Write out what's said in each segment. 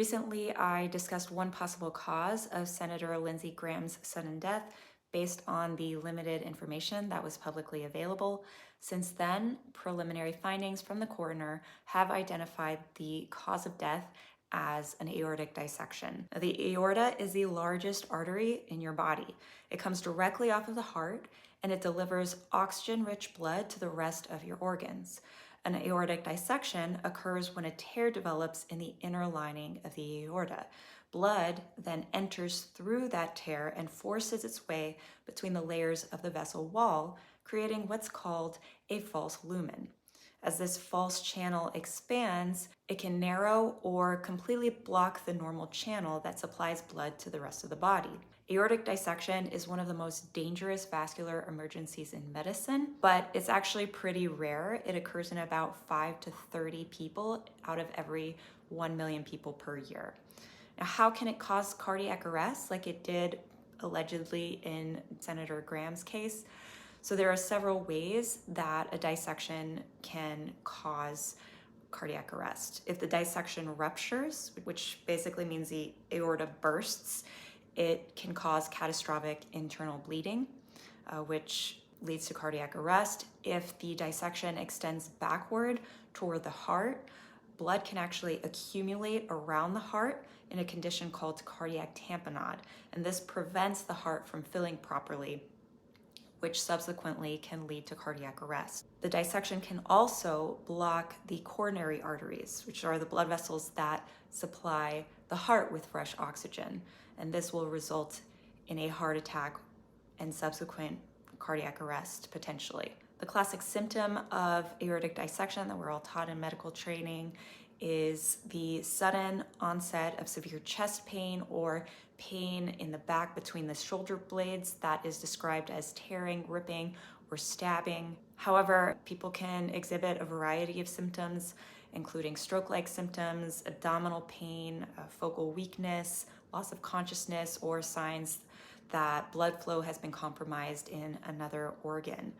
Recently, I discussed one possible cause of Senator Lindsey Graham's sudden death based on the limited information that was publicly available. Since then, preliminary findings from the coroner have identified the cause of death as an aortic dissection. Now, the aorta is the largest artery in your body. It comes directly off of the heart and it delivers oxygen-rich blood to the rest of your organs. An aortic dissection occurs when a tear develops in the inner lining of the aorta. Blood then enters through that tear and forces its way between the layers of the vessel wall, creating what's called a false lumen. As this false channel expands, it can narrow or completely block the normal channel that supplies blood to the rest of the body. Aortic dissection is one of the most dangerous vascular emergencies in medicine, but it's actually pretty rare. It occurs in about 5 to 30 people out of every 1 million people per year. Now, how can it cause cardiac arrest like it did allegedly in Senator Graham's case? So there are several ways that a dissection can cause cardiac arrest. If the dissection ruptures, which basically means the aorta bursts, it can cause catastrophic internal bleeding, which leads to cardiac arrest. If the dissection extends backward toward the heart, blood can actually accumulate around the heart in a condition called cardiac tamponade, and this prevents the heart from filling properly, which subsequently can lead to cardiac arrest. The dissection can also block the coronary arteries, which are the blood vessels that supply the heart with fresh oxygen, and this will result in a heart attack and subsequent cardiac arrest potentially. The classic symptom of aortic dissection that we're all taught in medical training is the sudden onset of severe chest pain or pain in the back between the shoulder blades that is described as tearing, ripping, or stabbing. However, people can exhibit a variety of symptoms, including stroke-like symptoms, abdominal pain, focal weakness, loss of consciousness, or signs that blood flow has been compromised in another organ.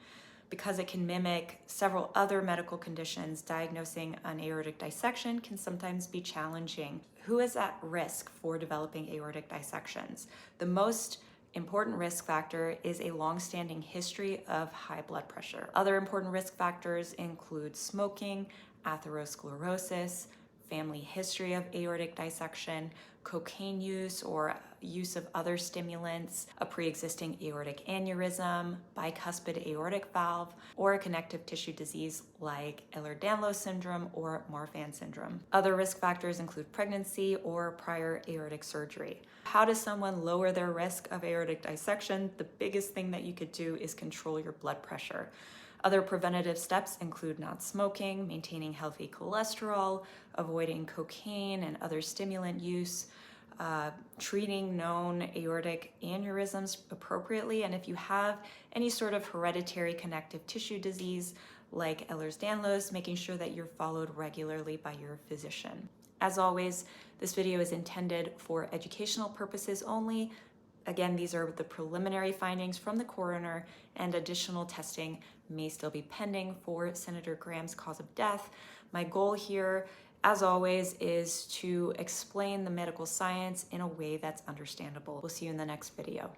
Because it can mimic several other medical conditions, diagnosing an aortic dissection can sometimes be challenging. Who is at risk for developing aortic dissections? The most important risk factor is a long-standing history of high blood pressure. Other important risk factors include smoking, atherosclerosis, family history of aortic dissection, cocaine use or use of other stimulants, a pre-existing aortic aneurysm, bicuspid aortic valve, or a connective tissue disease like Ehlers-Danlos syndrome or Marfan syndrome. Other risk factors include pregnancy or prior aortic surgery. How does someone lower their risk of aortic dissection? The biggest thing that you could do is control your blood pressure. Other preventative steps include not smoking, maintaining healthy cholesterol, avoiding cocaine and other stimulant use, treating known aortic aneurysms appropriately, and if you have any sort of hereditary connective tissue disease like Ehlers-Danlos, making sure that you're followed regularly by your physician. As always, this video is intended for educational purposes only. Again, these are the preliminary findings from the coroner, and additional testing may still be pending for Senator Graham's cause of death. My goal here, as always, is to explain the medical science in a way that's understandable. We'll see you in the next video.